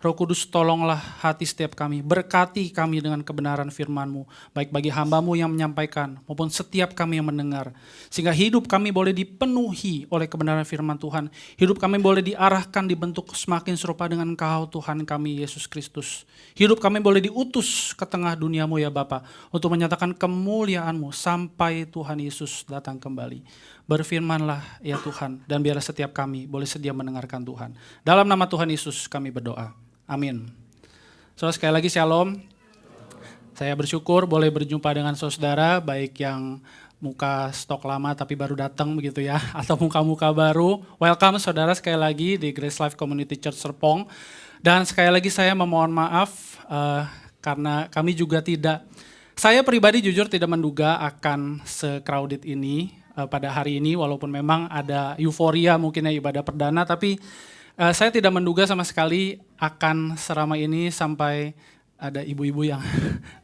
Roh Kudus, tolonglah hati setiap kami, berkati kami dengan kebenaran firman-Mu, baik bagi hamba-Mu yang menyampaikan, maupun setiap kami yang mendengar. Sehingga hidup kami boleh dipenuhi oleh kebenaran firman Tuhan. Hidup kami boleh diarahkan, dibentuk semakin serupa dengan Engkau, Tuhan kami, Yesus Kristus. Hidup kami boleh diutus ke tengah dunia-Mu ya Bapa, untuk menyatakan kemuliaan-Mu sampai Tuhan Yesus datang kembali. Berfirmanlah ya Tuhan, dan biarlah setiap kami boleh sedia mendengarkan Tuhan. Dalam nama Tuhan Yesus kami berdoa. Amin. Saudara, sekali lagi shalom. Saya bersyukur boleh berjumpa dengan saudara, baik yang muka stok lama tapi baru datang begitu ya, atau muka-muka baru. Welcome saudara sekali lagi di Grace Life Community Church Serpong. Dan sekali lagi saya memohon maaf karena kami juga saya pribadi jujur tidak menduga akan se-crowded ini pada hari ini, walaupun memang ada euforia mungkin ya ibadah perdana, tapi saya tidak menduga sama sekali akan seramai ini sampai ada ibu-ibu yang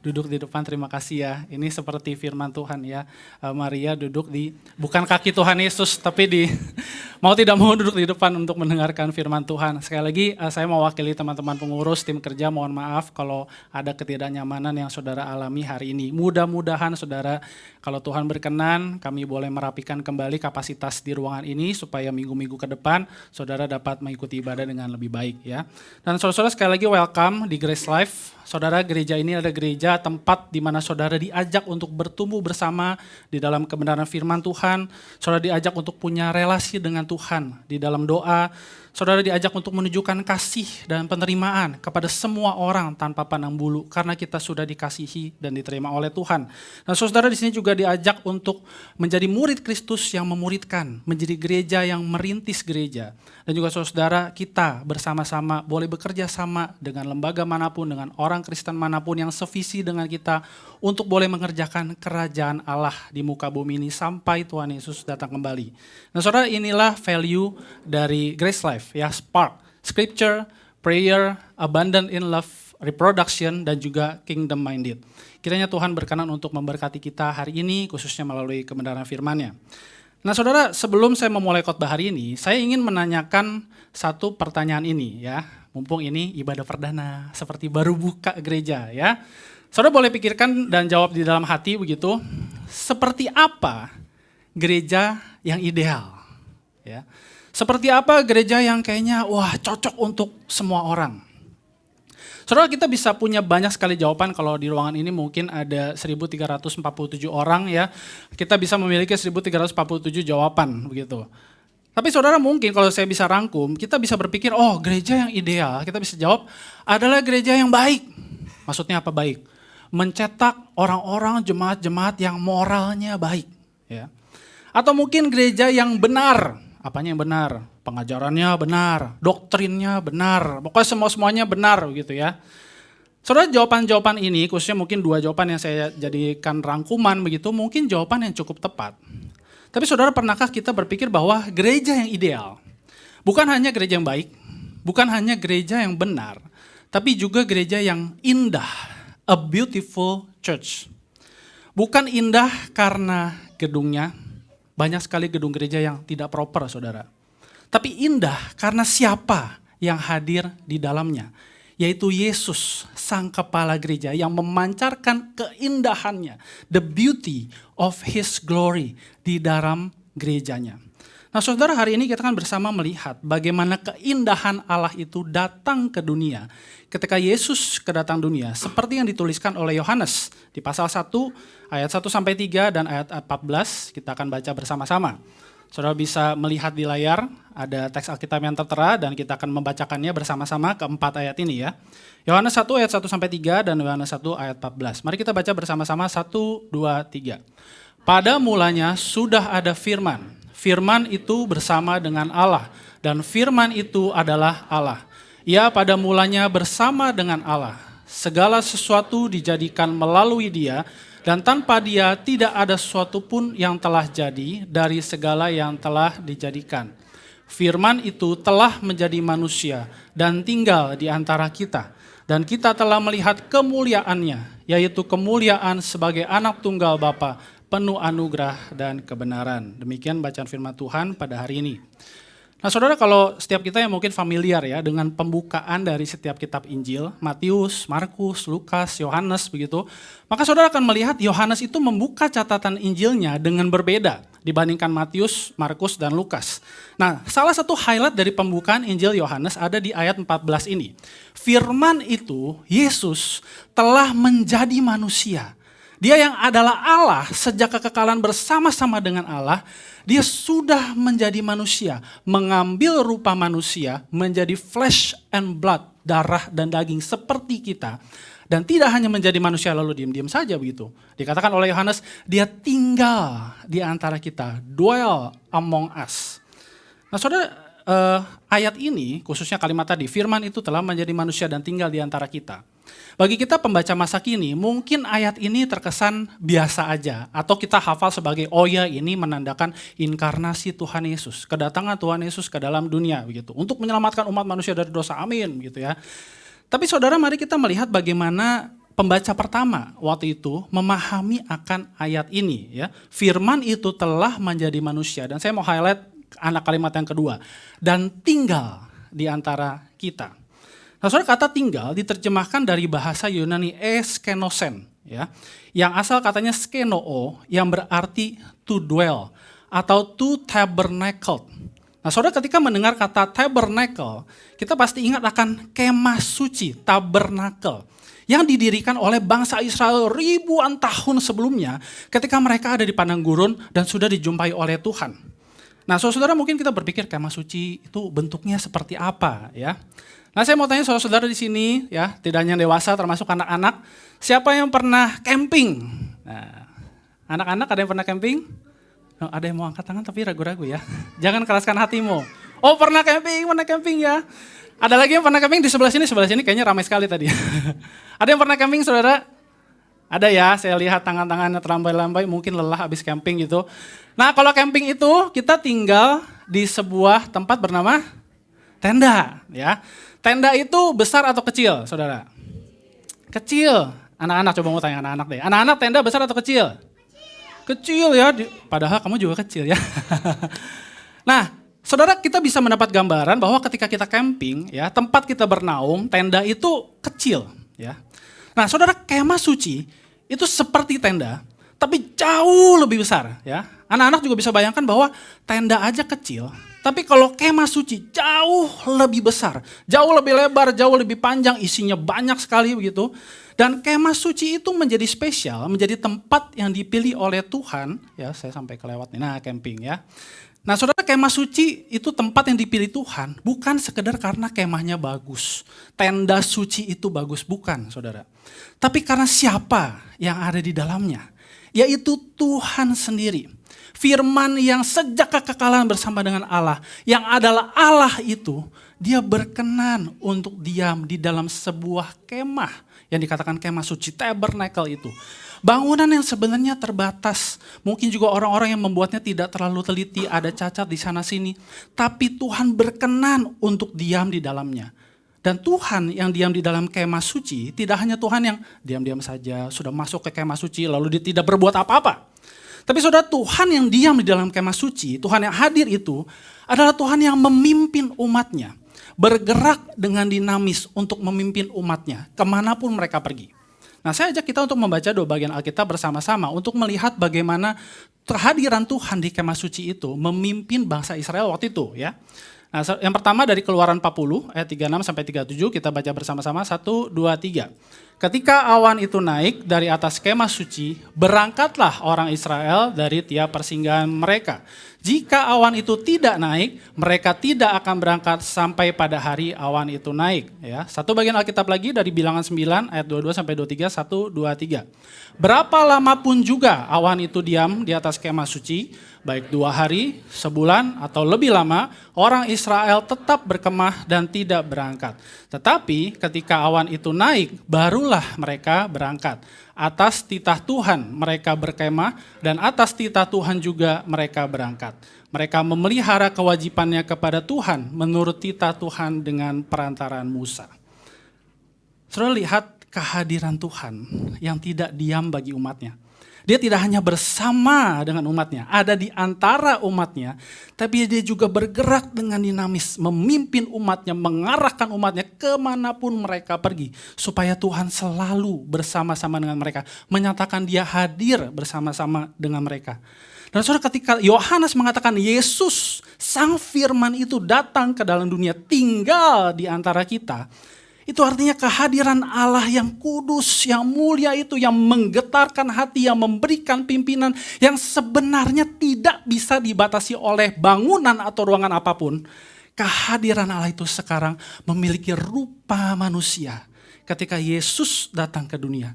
duduk di depan. Terima kasih ya. Ini seperti firman Tuhan ya. Maria duduk bukan kaki Tuhan Yesus, tapi mau tidak mau duduk di depan untuk mendengarkan firman Tuhan. Sekali lagi saya mewakili teman-teman pengurus, tim kerja, mohon maaf kalau ada ketidaknyamanan yang saudara alami hari ini. Mudah-mudahan saudara, kalau Tuhan berkenan, kami boleh merapikan kembali kapasitas di ruangan ini supaya minggu-minggu ke depan saudara dapat mengikuti ibadah dengan lebih baik ya. Dan saudara-saudara sekali lagi welcome di Grace Life. Saudara, gereja ini adalah gereja tempat di mana saudara diajak untuk bertumbuh bersama di dalam kebenaran firman Tuhan. Saudara diajak untuk punya relasi dengan Tuhan di dalam doa. Saudara diajak untuk menunjukkan kasih dan penerimaan kepada semua orang tanpa pandang bulu, karena kita sudah dikasihi dan diterima oleh Tuhan. Dan saudara di sini juga diajak untuk menjadi murid Kristus yang memuridkan, menjadi gereja yang merintis gereja. Dan juga saudara, kita bersama-sama boleh bekerja sama dengan lembaga manapun, dengan orang Kristen manapun yang sevisi dengan kita untuk boleh mengerjakan kerajaan Allah di muka bumi ini sampai Tuhan Yesus datang kembali. Nah saudara, inilah value dari Grace Life ya, Spark, Scripture, Prayer, Abundant in Love, Reproduction, dan juga Kingdom Minded. Kiranya Tuhan berkenan untuk memberkati kita hari ini, khususnya melalui kebenaran firman-Nya. Nah saudara, sebelum saya memulai khotbah hari ini, saya ingin menanyakan satu pertanyaan ini ya. Mumpung ini ibadah perdana, seperti baru buka gereja ya. Saudara boleh pikirkan dan jawab di dalam hati begitu, seperti apa gereja yang ideal? Ya. Seperti apa gereja yang kayaknya wah cocok untuk semua orang? Saudara, kita bisa punya banyak sekali jawaban. Kalau di ruangan ini mungkin ada 1347 orang ya. Kita bisa memiliki 1347 jawaban begitu. Tapi saudara, mungkin kalau saya bisa rangkum, kita bisa berpikir, oh gereja yang ideal, kita bisa jawab adalah gereja yang baik. Maksudnya apa baik? Mencetak orang-orang, jemaat-jemaat yang moralnya baik. Ya. Atau mungkin gereja yang benar. Apanya yang benar? Pengajarannya benar, doktrinnya benar, pokoknya semuanya benar gitu ya. Saudara, jawaban-jawaban ini, khususnya mungkin dua jawaban yang saya jadikan rangkuman begitu, mungkin jawaban yang cukup tepat. Tapi saudara, pernahkah kita berpikir bahwa gereja yang ideal, bukan hanya gereja yang baik, bukan hanya gereja yang benar, tapi juga gereja yang indah, a beautiful church. Bukan indah karena gedungnya, banyak sekali gedung gereja yang tidak proper saudara. Tapi indah karena siapa yang hadir di dalamnya, yaitu Yesus, sang kepala gereja yang memancarkan keindahannya, the beauty of His glory di dalam gerejanya. Nah saudara, hari ini kita kan bersama melihat bagaimana keindahan Allah itu datang ke dunia. Ketika Yesus kedatang dunia, seperti yang dituliskan oleh Yohanes di pasal 1 ayat 1-3 dan ayat 14, kita akan baca bersama-sama. Saudara bisa melihat di layar, ada teks Alkitab yang tertera dan kita akan membacakannya bersama-sama keempat ayat ini ya. Yohanes 1 ayat 1-3 dan Yohanes 1 ayat 14. Mari kita baca bersama-sama 1, 2, 3. Pada mulanya sudah ada firman. Firman itu bersama dengan Allah dan firman itu adalah Allah. Ia pada mulanya bersama dengan Allah. Segala sesuatu dijadikan melalui Dia, dan tanpa Dia tidak ada sesuatu pun yang telah jadi dari segala yang telah dijadikan. Firman itu telah menjadi manusia dan tinggal di antara kita. Dan kita telah melihat kemuliaannya, yaitu kemuliaan sebagai anak tunggal Bapa, penuh anugerah dan kebenaran. Demikian bacaan firman Tuhan pada hari ini. Nah saudara, kalau setiap kita yang mungkin familiar ya dengan pembukaan dari setiap kitab Injil, Matius, Markus, Lukas, Yohanes begitu, maka saudara akan melihat Yohanes itu membuka catatan Injilnya dengan berbeda dibandingkan Matius, Markus, dan Lukas. Nah, salah satu highlight dari pembukaan Injil Yohanes ada di ayat 14 ini. Firman itu, Yesus telah menjadi manusia. Dia yang adalah Allah sejak kekekalan bersama-sama dengan Allah, dia sudah menjadi manusia, mengambil rupa manusia, menjadi flesh and blood, darah dan daging seperti kita. Dan tidak hanya menjadi manusia lalu diam-diam saja begitu. Dikatakan oleh Yohanes, dia tinggal di antara kita, dwell among us. Nah saudara, ayat ini, khususnya kalimat tadi, firman itu telah menjadi manusia dan tinggal di antara kita. Bagi kita pembaca masa kini, mungkin ayat ini terkesan biasa aja. Atau kita hafal sebagai, oh ya ini menandakan inkarnasi Tuhan Yesus. Kedatangan Tuhan Yesus ke dalam dunia begitu. Untuk menyelamatkan umat manusia dari dosa, amin gitu ya. Tapi saudara, mari kita melihat bagaimana pembaca pertama waktu itu memahami akan ayat ini. Ya. Firman itu telah menjadi manusia. Dan saya mau highlight anak kalimat yang kedua. Dan tinggal di antara kita. Nah, saudara, kata tinggal diterjemahkan dari bahasa Yunani eskenosen, ya, yang asal katanya skenoo, yang berarti to dwell atau to tabernacle. Nah, saudara, ketika mendengar kata tabernacle, kita pasti ingat akan kemah suci, tabernacle, yang didirikan oleh bangsa Israel ribuan tahun sebelumnya ketika mereka ada di padang gurun dan sudah dijumpai oleh Tuhan. Nah, saudara, mungkin kita berpikir kemah suci itu bentuknya seperti apa, ya? Nah, saya mau tanya saudara-saudara di sini, ya, tidak hanya dewasa, termasuk anak-anak, siapa yang pernah camping? Nah, anak-anak ada yang pernah camping? Oh, ada yang mau angkat tangan tapi ragu-ragu ya. Jangan keraskan hatimu. Oh, pernah camping ya. Ada lagi yang pernah camping di sebelah sini kayaknya ramai sekali tadi. Ada yang pernah camping, saudara? Ada ya, saya lihat tangan-tangannya terlambai-lambai, mungkin lelah habis camping gitu. Nah, kalau camping itu kita tinggal di sebuah tempat bernama tenda, ya. Tenda itu besar atau kecil, saudara? Kecil. Anak-anak, coba mau tanya anak-anak deh. Anak-anak tenda besar atau kecil? Kecil ya, padahal kamu juga kecil ya. Nah, saudara, kita bisa mendapat gambaran bahwa ketika kita camping, ya, tempat kita bernaung, tenda itu kecil, ya. Nah, saudara, kemah suci itu seperti tenda, tapi jauh lebih besar, ya. Anak-anak juga bisa bayangkan bahwa tenda aja kecil, tapi kalau kemah suci jauh lebih besar, jauh lebih lebar, jauh lebih panjang, isinya banyak sekali begitu. Dan kemah suci itu menjadi spesial, menjadi tempat yang dipilih oleh Tuhan. Ya, saya sampai kelewat nih, nah camping ya. Nah saudara, kemah suci itu tempat yang dipilih Tuhan, bukan sekedar karena kemahnya bagus. Tenda suci itu bagus, bukan saudara. Tapi karena siapa yang ada di dalamnya, yaitu Tuhan sendiri. Firman yang sejak kekekalan bersama dengan Allah, yang adalah Allah itu, dia berkenan untuk diam di dalam sebuah kemah, yang dikatakan kemah suci, tabernacle itu. Bangunan yang sebenarnya terbatas, mungkin juga orang-orang yang membuatnya tidak terlalu teliti, ada cacat di sana sini. Tapi Tuhan berkenan untuk diam di dalamnya. Dan Tuhan yang diam di dalam kemah suci, tidak hanya Tuhan yang diam-diam saja, sudah masuk ke kemah suci lalu dia tidak berbuat apa-apa. Tapi saudara, Tuhan yang diam di dalam kemah suci, Tuhan yang hadir itu adalah Tuhan yang memimpin umatnya. Bergerak dengan dinamis untuk memimpin umatnya kemanapun mereka pergi. Nah, saya ajak kita untuk membaca 2 bagian Alkitab bersama-sama untuk melihat bagaimana kehadiran Tuhan di kemah suci itu memimpin bangsa Israel waktu itu, ya. Nah, yang pertama dari Keluaran 40 ayat 36 sampai 37 kita baca bersama-sama 1 2 3. Ketika awan itu naik dari atas kemah suci, berangkatlah orang Israel dari tiap persinggahan mereka. Jika awan itu tidak naik, mereka tidak akan berangkat sampai pada hari awan itu naik. Ya, satu bagian Alkitab lagi dari Bilangan 9 ayat 22 sampai 23, 1 2 3. Berapa lama pun juga awan itu diam di atas kemah suci, baik 2 hari, sebulan atau lebih lama, orang Israel tetap berkemah dan tidak berangkat. Tetapi ketika awan itu naik, barulah mereka berangkat. Atas titah Tuhan mereka berkemah dan atas titah Tuhan juga mereka berangkat. Mereka memelihara kewajibannya kepada Tuhan menurut titah Tuhan dengan perantaraan Musa. Saudara, lihat kehadiran Tuhan yang tidak diam bagi umatnya. Dia tidak hanya bersama dengan umatnya, ada di antara umatnya, tapi dia juga bergerak dengan dinamis, memimpin umatnya, mengarahkan umatnya kemanapun mereka pergi. Supaya Tuhan selalu bersama-sama dengan mereka, menyatakan dia hadir bersama-sama dengan mereka. Dan saudara, ketika Yohanes mengatakan Yesus, Sang Firman itu datang ke dalam dunia, tinggal di antara kita, itu artinya kehadiran Allah yang kudus, yang mulia itu, yang menggetarkan hati, yang memberikan pimpinan, yang sebenarnya tidak bisa dibatasi oleh bangunan atau ruangan apapun. Kehadiran Allah itu sekarang memiliki rupa manusia ketika Yesus datang ke dunia.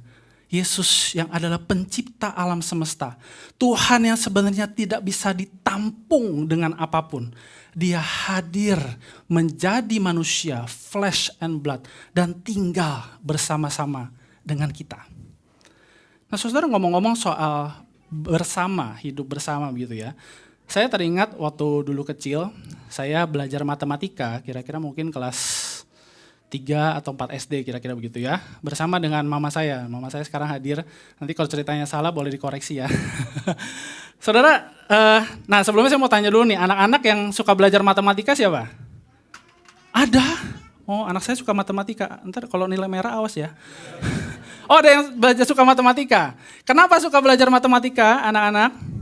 Yesus yang adalah pencipta alam semesta. Tuhan yang sebenarnya tidak bisa ditampung dengan apapun. Dia hadir menjadi manusia, flesh and blood, dan tinggal bersama-sama dengan kita. Nah, saudara, ngomong-ngomong soal bersama, hidup bersama begitu ya. Saya teringat waktu dulu kecil, saya belajar matematika, kira-kira mungkin kelas 3 atau 4 SD kira-kira begitu ya. Bersama dengan mama saya. Mama saya sekarang hadir, nanti kalau ceritanya salah boleh dikoreksi ya. Saudara, nah sebelumnya saya mau tanya dulu nih, anak-anak yang suka belajar matematika siapa? Ada. Oh, anak saya suka matematika. Ntar kalau nilai merah awas ya. Oh, ada yang belajar suka matematika. Kenapa suka belajar matematika anak-anak?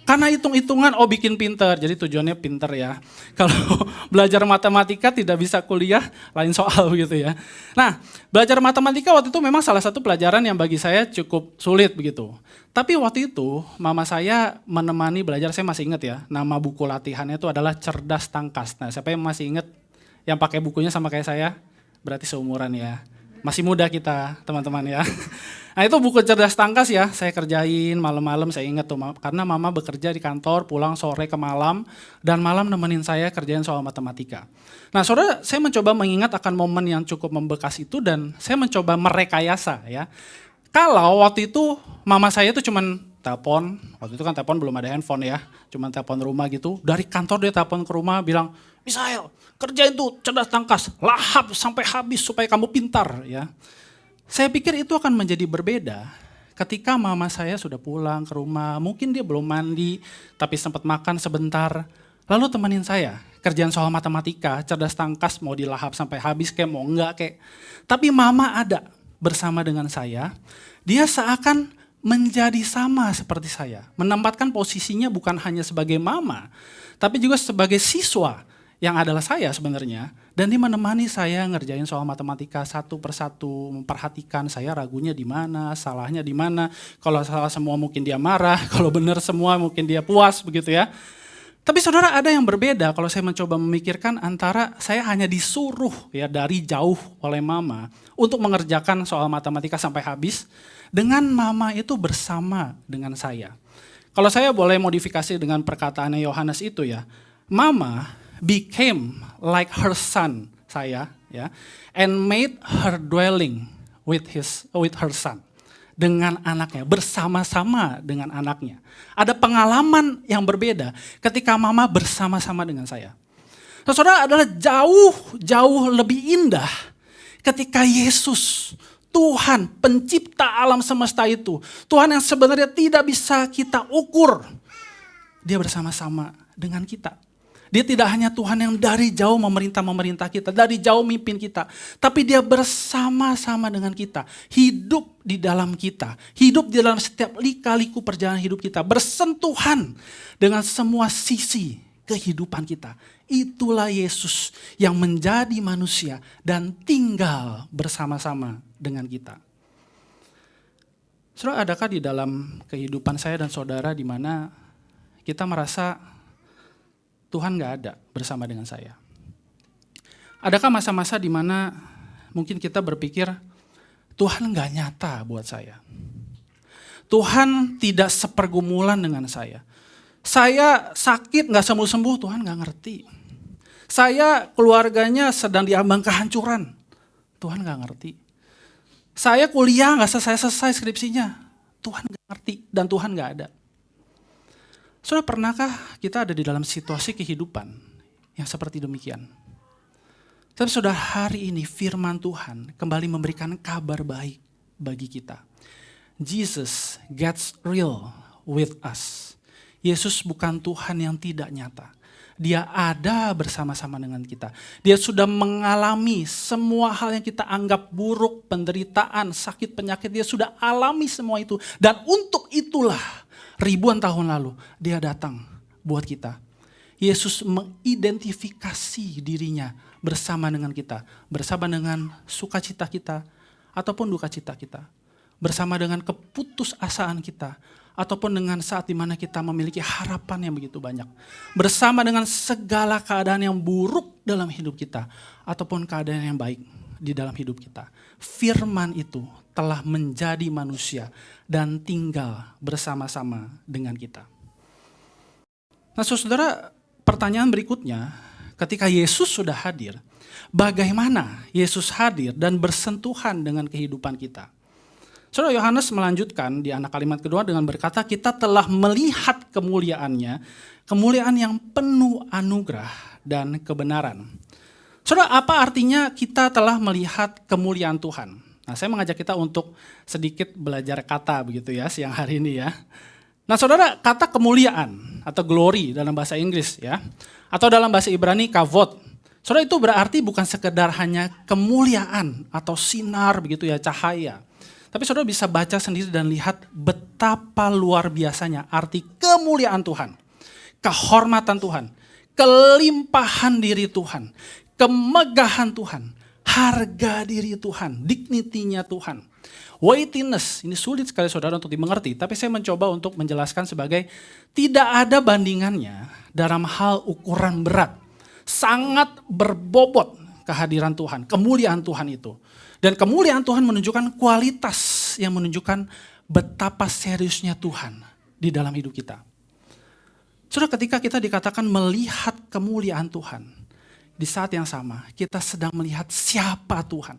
Karena hitung-hitungan, oh bikin pinter, jadi tujuannya pinter ya. Kalau belajar matematika tidak bisa kuliah, lain soal begitu ya. Nah, belajar matematika waktu itu memang salah satu pelajaran yang bagi saya cukup sulit begitu. Tapi waktu itu mama saya menemani belajar, saya masih ingat ya, nama buku latihannya itu adalah Cerdas Tangkas. Nah, siapa yang masih ingat yang pakai bukunya sama kayak saya? Berarti seumuran ya. Masih muda kita, teman-teman ya. Nah, itu buku Cerdas Tangkas ya, saya kerjain malam-malam, saya ingat tuh, karena mama bekerja di kantor, pulang sore ke malam, dan malam nemenin saya kerjain soal matematika. Nah, saudara, saya mencoba mengingat akan momen yang cukup membekas itu, dan saya mencoba merekayasa ya. Kalau waktu itu mama saya itu cuman telepon, waktu itu kan telepon belum ada handphone ya, cuman telepon rumah gitu, dari kantor dia telepon ke rumah bilang, Misael, kerjain tuh Cerdas Tangkas, lahap sampai habis supaya kamu pintar ya. Saya pikir itu akan menjadi berbeda ketika mama saya sudah pulang ke rumah, mungkin dia belum mandi, tapi sempat makan sebentar, lalu temenin saya kerjaan soal matematika, Cerdas Tangkas mau dilahap sampai habis kayak mau enggak kayak. Tapi mama ada bersama dengan saya, dia seakan menjadi sama seperti saya, menempatkan posisinya bukan hanya sebagai mama, tapi juga sebagai siswa yang adalah saya sebenarnya, dan dia menemani saya ngerjain soal matematika satu persatu, memperhatikan saya ragunya di mana, salahnya di mana, kalau salah semua mungkin dia marah, kalau benar semua mungkin dia puas begitu ya. Tapi saudara, ada yang berbeda kalau saya mencoba memikirkan antara saya hanya disuruh ya dari jauh oleh mama untuk mengerjakan soal matematika sampai habis, dengan mama itu bersama dengan saya. Kalau saya boleh modifikasi dengan perkataannya Yohanes itu ya, mama became like her son, saya ya, and made her dwelling with her son, dengan anaknya, bersama-sama dengan anaknya. Ada pengalaman yang berbeda ketika mama bersama-sama dengan saya. Nah, saudara, adalah jauh lebih indah ketika Yesus, Tuhan pencipta alam semesta itu, Tuhan yang sebenarnya tidak bisa kita ukur, dia bersama-sama dengan kita. Dia tidak hanya Tuhan yang dari jauh memerintah kita, dari jauh mimpin kita. Tapi dia bersama-sama dengan kita, hidup di dalam kita, hidup di dalam setiap lika-liku perjalanan hidup kita, bersentuhan dengan semua sisi kehidupan kita. Itulah Yesus yang menjadi manusia dan tinggal bersama-sama dengan kita. Saudara, adakah di dalam kehidupan saya dan saudara di mana kita merasa Tuhan gak ada bersama dengan saya? Adakah masa-masa di mana mungkin kita berpikir, Tuhan gak nyata buat saya. Tuhan tidak sepergumulan dengan saya. Saya sakit gak sembuh-sembuh, Tuhan gak ngerti. Saya keluarganya sedang diambang kehancuran, Tuhan gak ngerti. Saya kuliah gak selesai skripsinya, Tuhan gak ngerti dan Tuhan gak ada. Saudara, pernahkah kita ada di dalam situasi kehidupan yang seperti demikian? Tapi saudara, hari ini firman Tuhan kembali memberikan kabar baik bagi kita. Jesus gets real with us. Yesus bukan Tuhan yang tidak nyata. Dia ada bersama-sama dengan kita. Dia sudah mengalami semua hal yang kita anggap buruk, penderitaan, sakit, penyakit. Dia sudah alami semua itu. Dan untuk itulah ribuan tahun lalu dia datang buat kita. Yesus mengidentifikasi dirinya bersama dengan kita. Bersama dengan sukacita kita ataupun duka cita kita. Bersama dengan keputusasaan kita. Ataupun dengan saat dimana kita memiliki harapan yang begitu banyak. Bersama dengan segala keadaan yang buruk dalam hidup kita. Ataupun keadaan yang baik di dalam hidup kita. Firman itu telah menjadi manusia dan tinggal bersama-sama dengan kita. Nah saudara, pertanyaan berikutnya, ketika Yesus sudah hadir, bagaimana Yesus hadir dan bersentuhan dengan kehidupan kita? Saudara, Yohanes melanjutkan di anak kalimat kedua dengan berkata, kita telah melihat kemuliaannya, kemuliaan yang penuh anugerah dan kebenaran. Saudara, apa artinya kita telah melihat kemuliaan Tuhan? Nah, saya mengajak kita untuk sedikit belajar kata begitu ya siang hari ini ya. Nah, saudara, kata kemuliaan atau glory dalam bahasa Inggris ya, atau dalam bahasa Ibrani kavod. Saudara, itu berarti bukan sekedar hanya kemuliaan atau sinar begitu ya, cahaya. Tapi saudara bisa baca sendiri dan lihat betapa luar biasanya arti kemuliaan Tuhan, kehormatan Tuhan, kelimpahan diri Tuhan, kemegahan Tuhan, harga diri Tuhan, dignity-nya Tuhan. Weightiness, ini sulit sekali saudara untuk dimengerti, tapi saya mencoba untuk menjelaskan sebagai tidak ada bandingannya dalam hal ukuran berat. Sangat berbobot kehadiran Tuhan, kemuliaan Tuhan itu. Dan kemuliaan Tuhan menunjukkan kualitas yang menunjukkan betapa seriusnya Tuhan di dalam hidup kita. Saudara, ketika kita dikatakan melihat kemuliaan Tuhan, di saat yang sama kita sedang melihat siapa Tuhan.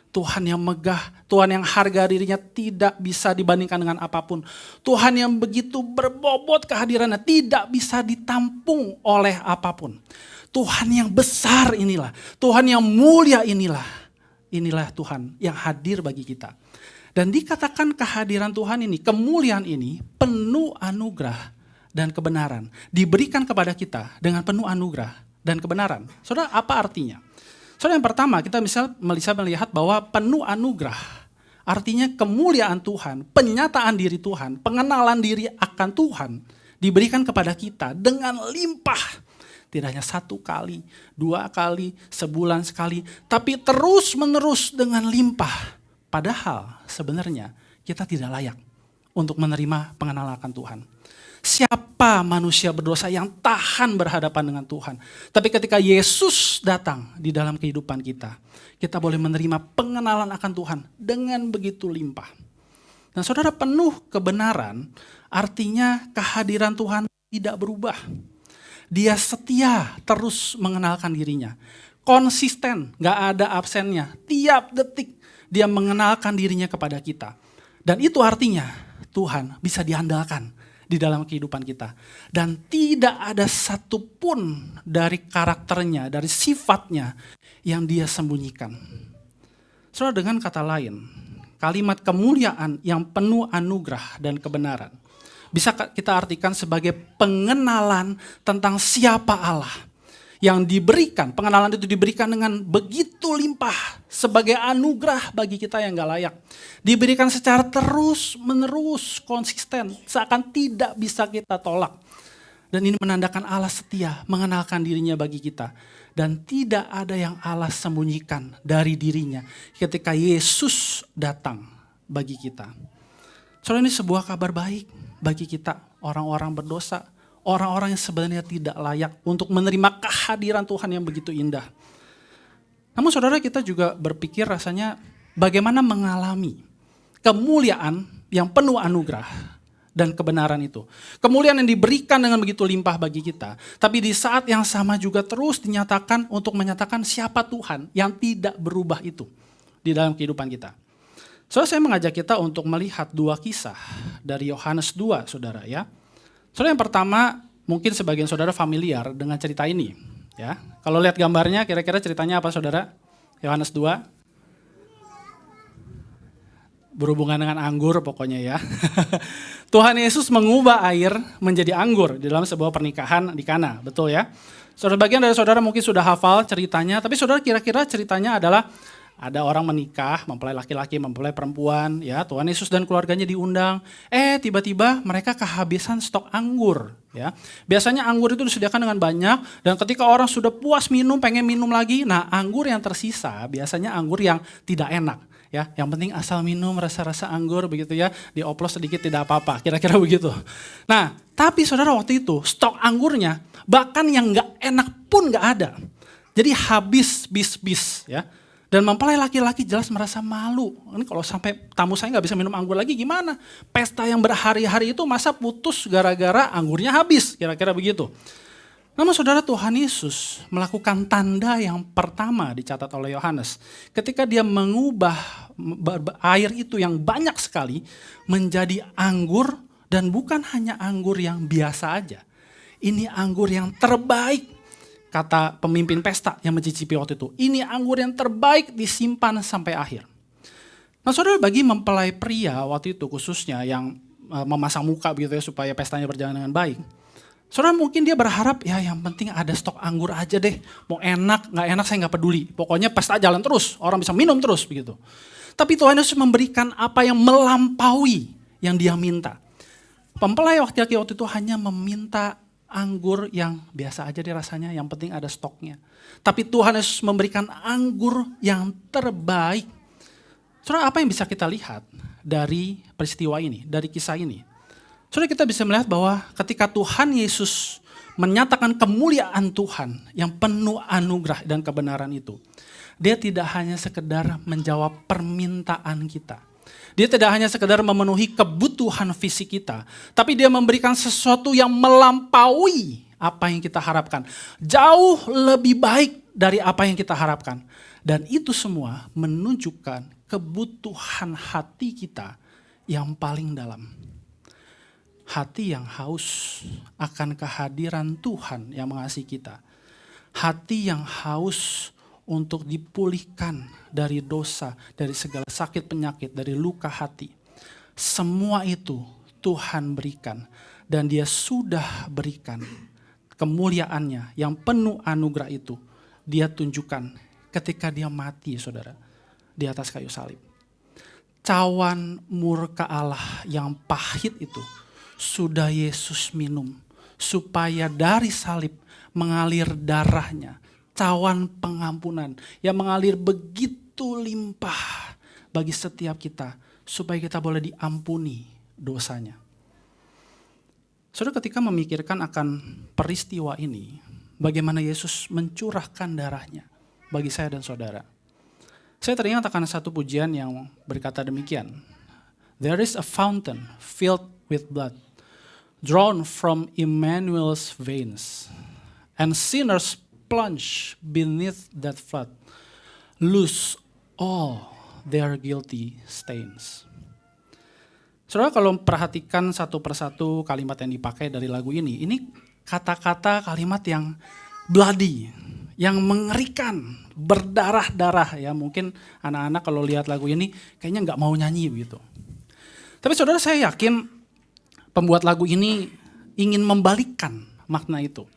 Tuhan yang megah, Tuhan yang harga dirinya tidak bisa dibandingkan dengan apapun. Tuhan yang begitu berbobot kehadirannya, tidak bisa ditampung oleh apapun. Tuhan yang besar inilah, Tuhan yang mulia inilah. Inilah Tuhan yang hadir bagi kita. Dan dikatakan kehadiran Tuhan ini, kemuliaan ini penuh anugerah dan kebenaran. Diberikan kepada kita dengan penuh anugerah dan kebenaran. Saudara, apa artinya? Saudara, yang pertama kita bisa melihat bahwa penuh anugerah. Artinya kemuliaan Tuhan, penyataan diri Tuhan, pengenalan diri akan Tuhan diberikan kepada kita dengan limpah. Tidak hanya 1 kali, 2 kali, sebulan sekali, tapi terus menerus dengan limpah. Padahal sebenarnya kita tidak layak untuk menerima pengenalan akan Tuhan. Siapa manusia berdosa yang tahan berhadapan dengan Tuhan? Tapi ketika Yesus datang di dalam kehidupan kita, kita boleh menerima pengenalan akan Tuhan dengan begitu limpah. Dan saudara, penuh kebenaran artinya kehadiran Tuhan tidak berubah. Dia setia terus mengenalkan dirinya. Konsisten, gak ada absennya. Tiap detik dia mengenalkan dirinya kepada kita. Dan itu artinya Tuhan bisa diandalkan di dalam kehidupan kita. Dan tidak ada satupun dari karakternya, dari sifatnya yang dia sembunyikan. Saudara, dengan kata lain, kalimat kemuliaan yang penuh anugerah dan kebenaran bisa kita artikan sebagai pengenalan tentang siapa Allah yang diberikan, pengenalan itu diberikan dengan begitu limpah sebagai anugerah bagi kita yang gak layak. Diberikan secara terus menerus, konsisten, seakan tidak bisa kita tolak. Dan ini menandakan Allah setia mengenalkan dirinya bagi kita. Dan tidak ada yang Allah sembunyikan dari dirinya ketika Yesus datang bagi kita. Soalnya ini sebuah kabar baik bagi kita, orang-orang berdosa, orang-orang yang sebenarnya tidak layak untuk menerima kehadiran Tuhan yang begitu indah. Namun saudara, kita juga berpikir rasanya bagaimana mengalami kemuliaan yang penuh anugerah dan kebenaran itu. Kemuliaan yang diberikan dengan begitu limpah bagi kita, tapi di saat yang sama juga terus dinyatakan untuk menyatakan siapa Tuhan yang tidak berubah itu di dalam kehidupan kita. So, saya mengajak kita untuk melihat 2 kisah dari Yohanes 2, saudara ya. Saudara, yang pertama mungkin sebagian saudara familiar dengan cerita ini. Ya, kalau lihat gambarnya kira-kira ceritanya apa saudara? Yohanes 2. berhubungan dengan anggur pokoknya ya. Tuhan Yesus mengubah air menjadi anggur di dalam sebuah pernikahan di Kana, betul ya? Saudara, bagian dari saudara mungkin sudah hafal ceritanya, tapi saudara kira-kira ceritanya adalah ada orang menikah, mempelai laki-laki, mempelai perempuan, ya Tuhan Yesus dan keluarganya diundang. Tiba-tiba mereka kehabisan stok anggur, ya. Biasanya anggur itu disediakan dengan banyak, dan ketika orang sudah puas minum, pengen minum lagi, nah anggur yang tersisa biasanya anggur yang tidak enak, ya. Yang penting asal minum rasa-rasa anggur begitu ya, dioplos sedikit tidak apa-apa, kira-kira begitu. Nah, tapi saudara waktu itu stok anggurnya bahkan yang nggak enak pun nggak ada. Jadi habis bis-bis, ya. Dan mempelai laki-laki jelas merasa malu. Ini kalau sampai tamu saya nggak bisa minum anggur lagi gimana? Pesta yang berhari-hari itu masa putus gara-gara anggurnya habis, kira-kira begitu. Namun saudara, Tuhan Yesus melakukan tanda yang pertama dicatat oleh Yohanes. Ketika dia mengubah air itu yang banyak sekali menjadi anggur, dan bukan hanya anggur yang biasa aja. Ini anggur yang terbaik. Kata pemimpin pesta yang mencicipi waktu itu, ini anggur yang terbaik disimpan sampai akhir. Nah saudara, bagi mempelai pria waktu itu khususnya yang memasang muka begitu ya supaya pestanya berjalan dengan baik. Saudara mungkin dia berharap ya yang penting ada stok anggur aja deh. Mau enak, gak enak saya gak peduli. Pokoknya pesta jalan terus, orang bisa minum terus begitu. Tapi Tuhan Yesus memberikan apa yang melampaui yang dia minta. Mempelai laki-laki waktu itu hanya meminta anggur yang biasa aja deh rasanya, yang penting ada stoknya. Tapi Tuhan Yesus memberikan anggur yang terbaik. Saudara, apa yang bisa kita lihat dari peristiwa ini, dari kisah ini? Saudara, kita bisa melihat bahwa ketika Tuhan Yesus menyatakan kemuliaan Tuhan yang penuh anugerah dan kebenaran itu, dia tidak hanya sekedar menjawab permintaan kita. Dia tidak hanya sekedar memenuhi kebutuhan fisik kita, tapi dia memberikan sesuatu yang melampaui apa yang kita harapkan. Jauh lebih baik dari apa yang kita harapkan. Dan itu semua menunjukkan kebutuhan hati kita yang paling dalam. Hati yang haus akan kehadiran Tuhan yang mengasihi kita. Hati yang haus untuk dipulihkan dari dosa, dari segala sakit penyakit, dari luka hati. Semua itu Tuhan berikan dan dia sudah berikan kemuliaannya yang penuh anugerah itu. Dia tunjukkan ketika dia mati saudara di atas kayu salib. Cawan murka Allah yang pahit itu sudah Yesus minum supaya dari salib mengalir darahnya. Cawan pengampunan yang mengalir begitu limpah bagi setiap kita supaya kita boleh diampuni dosanya. Saudara, ketika memikirkan akan peristiwa ini, bagaimana Yesus mencurahkan darahnya bagi saya dan saudara. Saya teringat akan satu pujian yang berkata demikian. There is a fountain filled with blood, drawn from Emmanuel's veins, and sinners plunge beneath that flood, lose all their guilty stains. Saudara, kalau perhatikan satu persatu kalimat yang dipakai dari lagu ini kata-kata kalimat yang bloody, yang mengerikan, berdarah-darah ya. Mungkin anak-anak kalau lihat lagu ini kayaknya nggak mau nyanyi begitu. Tapi saudara, saya yakin pembuat lagu ini ingin membalikkan makna itu.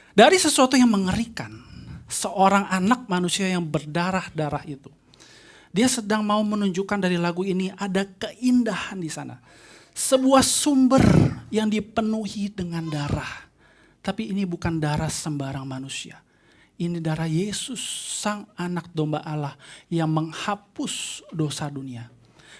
Dari sesuatu yang mengerikan, seorang anak manusia yang berdarah-darah itu, dia sedang mau menunjukkan dari lagu ini ada keindahan di sana. Sebuah sumber yang dipenuhi dengan darah. Tapi ini bukan darah sembarang manusia. Ini darah Yesus, sang anak domba Allah yang menghapus dosa dunia.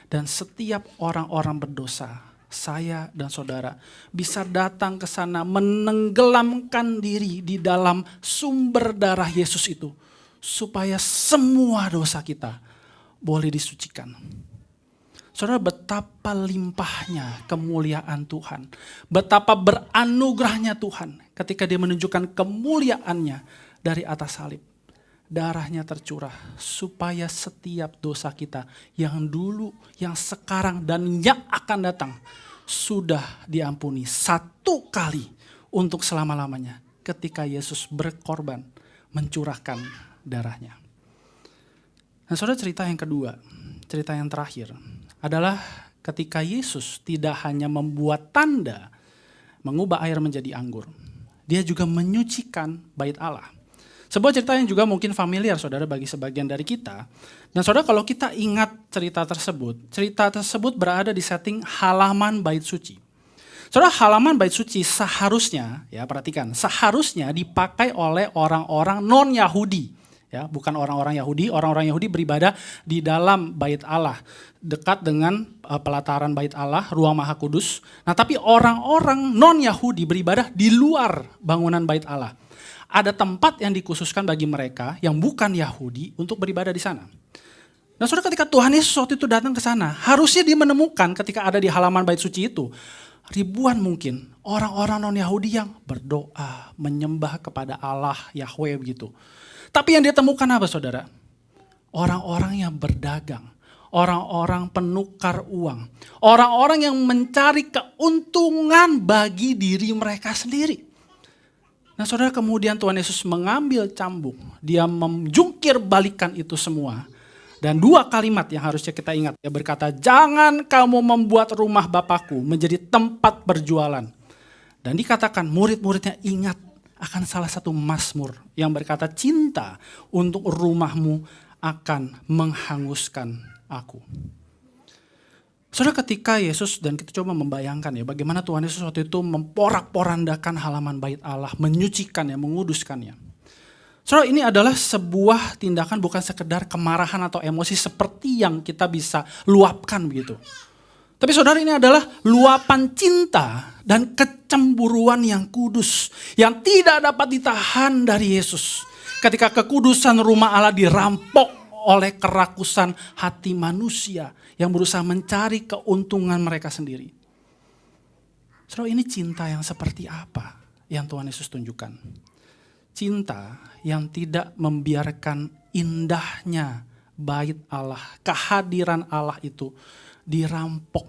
Dan setiap orang-orang berdosa, saya dan saudara bisa datang ke sana menenggelamkan diri di dalam sumber darah Yesus itu. Supaya semua dosa kita boleh disucikan. Saudara, betapa limpahnya kemuliaan Tuhan. Betapa beranugerahnya Tuhan ketika dia menunjukkan kemuliaannya dari atas salib. Darahnya tercurah supaya setiap dosa kita yang dulu, yang sekarang, dan yang akan datang sudah diampuni satu kali untuk selama-lamanya ketika Yesus berkorban mencurahkan darahnya. Nah saudara, cerita yang kedua, cerita yang terakhir adalah ketika Yesus tidak hanya membuat tanda mengubah air menjadi anggur, dia juga menyucikan bait Allah. Sebuah cerita yang juga mungkin familiar saudara bagi sebagian dari kita. Dan saudara kalau kita ingat cerita tersebut berada di setting halaman bait suci. Saudara, halaman bait suci seharusnya, ya perhatikan, seharusnya dipakai oleh orang-orang non-Yahudi. Ya, bukan orang-orang Yahudi beribadah di dalam bait Allah, dekat dengan pelataran bait Allah, ruang Maha Kudus. Nah, tapi orang-orang non-Yahudi beribadah di luar bangunan bait Allah. Ada tempat yang dikhususkan bagi mereka yang bukan Yahudi untuk beribadah di sana. Nah, saudara, ketika Tuhan Yesus waktu itu datang ke sana, harusnya dia menemukan ketika ada di halaman bait suci itu, ribuan mungkin orang-orang non-Yahudi yang berdoa, menyembah kepada Allah Yahweh begitu. Tapi yang dia temukan apa saudara? Orang-orang yang berdagang, orang-orang penukar uang, orang-orang yang mencari keuntungan bagi diri mereka sendiri. Nah saudara, kemudian Tuhan Yesus mengambil cambuk, dia menjungkir balikan itu semua. Dan dua kalimat yang harusnya kita ingat, dia berkata, jangan kamu membuat rumah Bapakku menjadi tempat berjualan. Dan dikatakan murid-muridnya ingat akan salah satu mazmur yang berkata, cinta untuk rumahmu akan menghanguskan aku. Saudara, ketika Yesus, dan kita coba membayangkan ya bagaimana Tuhan Yesus waktu itu memporak-porandakan halaman bait Allah, menyucikannya, menguduskannya. Saudara, ini adalah sebuah tindakan bukan sekedar kemarahan atau emosi seperti yang kita bisa luapkan begitu. Tapi saudara, ini adalah luapan cinta dan kecemburuan yang kudus, yang tidak dapat ditahan dari Yesus. Ketika kekudusan rumah Allah dirampok oleh kerakusan hati manusia yang berusaha mencari keuntungan mereka sendiri. Saudara, ini cinta yang seperti apa yang Tuhan Yesus tunjukkan? Cinta yang tidak membiarkan indahnya bait Allah, kehadiran Allah itu dirampok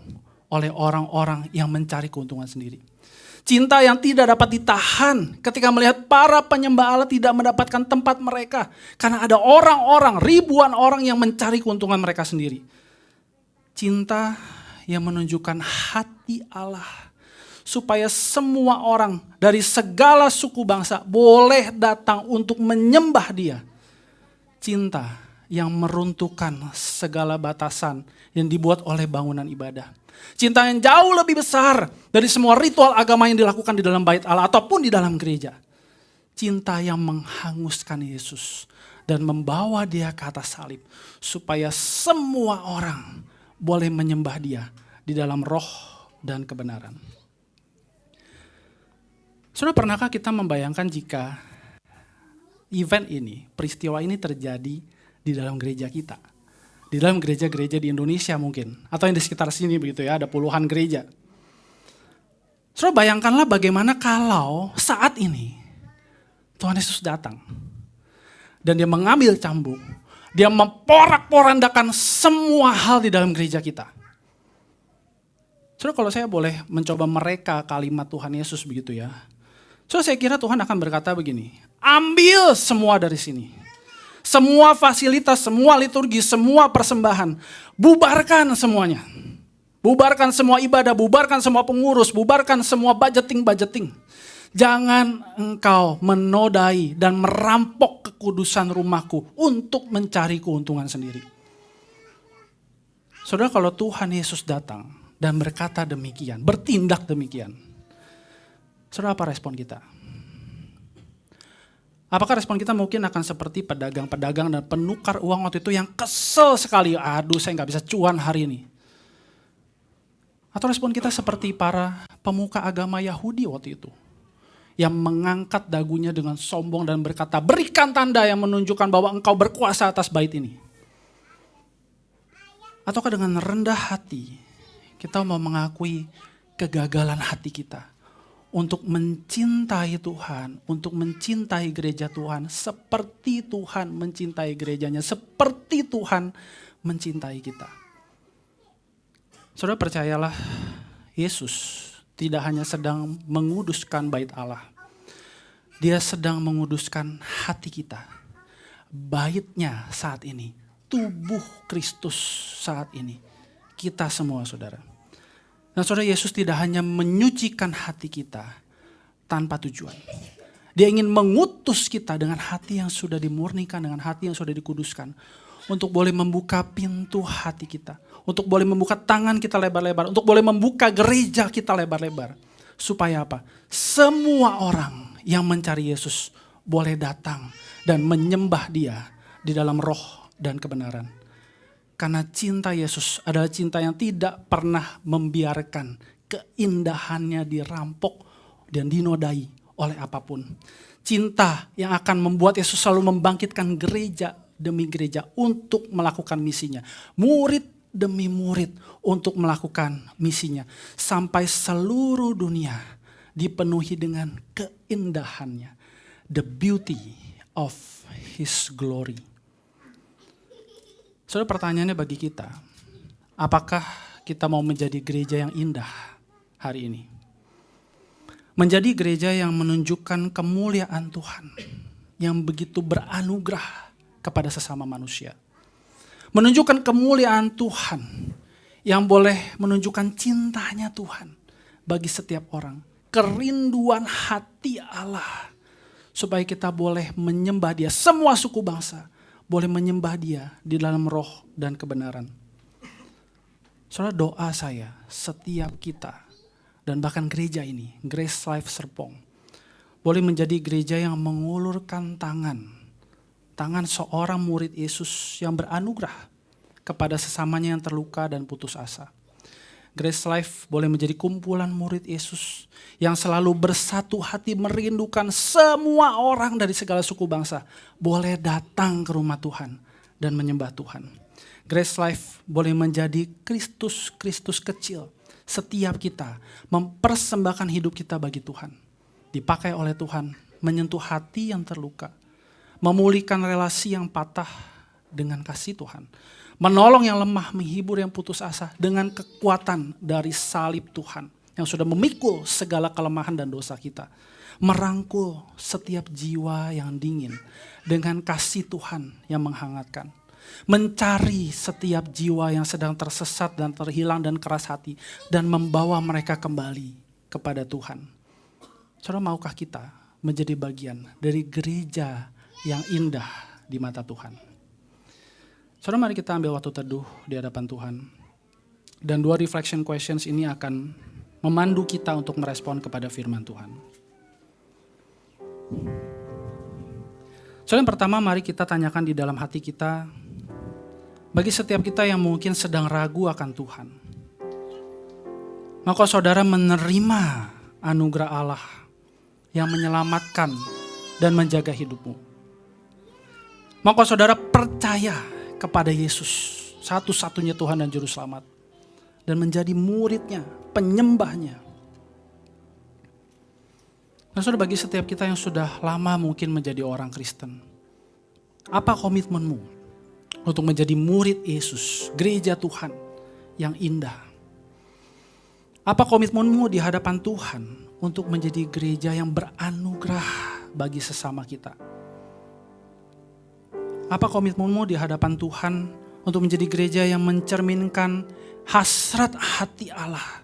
oleh orang-orang yang mencari keuntungan sendiri. Cinta yang tidak dapat ditahan ketika melihat para penyembah Allah tidak mendapatkan tempat mereka. Karena ada orang-orang, ribuan orang yang mencari keuntungan mereka sendiri. Cinta yang menunjukkan hati Allah, supaya semua orang dari segala suku bangsa boleh datang untuk menyembah Dia. Cinta yang meruntuhkan segala batasan yang dibuat oleh bangunan ibadah. Cinta yang jauh lebih besar dari semua ritual agama yang dilakukan di dalam bait Allah ataupun di dalam gereja. Cinta yang menghanguskan Yesus dan membawa Dia ke atas salib supaya semua orang boleh menyembah Dia di dalam roh dan kebenaran. Saudara, pernahkah kita membayangkan jika event ini, peristiwa ini terjadi di dalam gereja kita, di dalam gereja-gereja di Indonesia mungkin, atau yang di sekitar sini begitu ya, ada puluhan gereja. Saudara, bayangkanlah bagaimana kalau saat ini Tuhan Yesus datang dan Dia mengambil cambuk, Dia memporak-porandakan semua hal di dalam gereja kita. Saudara, kalau saya boleh mencoba mereka kalimat Tuhan Yesus begitu ya, saudara, saya kira Tuhan akan berkata begini, ambil semua dari sini. Semua fasilitas, semua liturgi, semua persembahan, bubarkan semuanya. Bubarkan semua ibadah, bubarkan semua pengurus, bubarkan semua budgeting. Jangan engkau menodai dan merampok kekudusan rumahku untuk mencari keuntungan sendiri. Saudara, kalau Tuhan Yesus datang dan berkata demikian, bertindak demikian, saudara, apa respon kita? Apakah respon kita mungkin akan seperti pedagang-pedagang dan penukar uang waktu itu yang kesel sekali, aduh saya nggak bisa cuan hari ini. Atau respon kita seperti para pemuka agama Yahudi waktu itu, yang mengangkat dagunya dengan sombong dan berkata, berikan tanda yang menunjukkan bahwa engkau berkuasa atas bait ini. Ataukah dengan rendah hati, kita mau mengakui kegagalan hati kita untuk mencintai Tuhan, untuk mencintai gereja Tuhan seperti Tuhan mencintai gerejanya, seperti Tuhan mencintai kita. Saudara, percayalah, Yesus tidak hanya sedang menguduskan bait Allah, Dia sedang menguduskan hati kita. Baitnya saat ini, tubuh Kristus saat ini, kita semua, saudara. Dan saudara, Yesus tidak hanya menyucikan hati kita tanpa tujuan. Dia ingin mengutus kita dengan hati yang sudah dimurnikan, dengan hati yang sudah dikuduskan. Untuk boleh membuka pintu hati kita. Untuk boleh membuka tangan kita lebar-lebar. Untuk boleh membuka gereja kita lebar-lebar. Supaya apa? Semua orang yang mencari Yesus boleh datang dan menyembah Dia di dalam roh dan kebenaran. Karena cinta Yesus adalah cinta yang tidak pernah membiarkan keindahannya dirampok dan dinodai oleh apapun. Cinta yang akan membuat Yesus selalu membangkitkan gereja demi gereja untuk melakukan misinya. Murid demi murid untuk melakukan misinya. Sampai seluruh dunia dipenuhi dengan keindahannya. The beauty of His glory. Saudara, pertanyaannya bagi kita, apakah kita mau menjadi gereja yang indah hari ini? Menjadi gereja yang menunjukkan kemuliaan Tuhan, yang begitu beranugerah kepada sesama manusia. Menunjukkan kemuliaan Tuhan, yang boleh menunjukkan cintanya Tuhan bagi setiap orang. Kerinduan hati Allah, supaya kita boleh menyembah Dia. Semua suku bangsa boleh menyembah Dia di dalam roh dan kebenaran. Saudara, doa saya setiap kita dan bahkan gereja ini, Grace Life Serpong, boleh menjadi gereja yang mengulurkan tangan seorang murid Yesus yang beranugerah kepada sesamanya yang terluka dan putus asa. Grace Life boleh menjadi kumpulan murid Yesus yang selalu bersatu hati merindukan semua orang dari segala suku bangsa boleh datang ke rumah Tuhan dan menyembah Tuhan. Grace Life boleh menjadi Kristus kecil. Setiap kita mempersembahkan hidup kita bagi Tuhan. Dipakai oleh Tuhan, menyentuh hati yang terluka. Memulihkan relasi yang patah dengan kasih Tuhan. Menolong yang lemah, menghibur yang putus asa dengan kekuatan dari salib Tuhan. Yang sudah memikul segala kelemahan dan dosa kita. Merangkul setiap jiwa yang dingin dengan kasih Tuhan yang menghangatkan. Mencari setiap jiwa yang sedang tersesat dan terhilang dan keras hati. Dan membawa mereka kembali kepada Tuhan. Saudara, maukah kita menjadi bagian dari gereja yang indah di mata Tuhan? Saudara, mari kita ambil waktu teduh di hadapan Tuhan. Dan 2 reflection questions ini akan memandu kita untuk merespon kepada firman Tuhan. Saudara, yang pertama mari kita tanyakan di dalam hati kita, bagi setiap kita yang mungkin sedang ragu akan Tuhan, maka saudara menerima anugerah Allah yang menyelamatkan dan menjaga hidupmu. Maka saudara percaya kepada Yesus, satu-satunya Tuhan dan Juru Selamat, dan menjadi muridnya, penyembahnya. Nah, saudara, bagi setiap kita yang sudah lama mungkin menjadi orang Kristen, apa komitmenmu untuk menjadi murid Yesus, gereja Tuhan yang indah? Apa komitmenmu di hadapan Tuhan untuk menjadi gereja yang beranugerah bagi sesama kita? Apa komitmenmu di hadapan Tuhan untuk menjadi gereja yang mencerminkan hasrat hati Allah,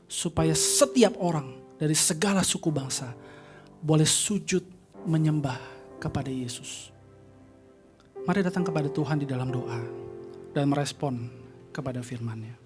supaya setiap orang dari segala suku bangsa boleh sujud menyembah kepada Yesus? Mari datang kepada Tuhan di dalam doa dan merespon kepada firman-Nya.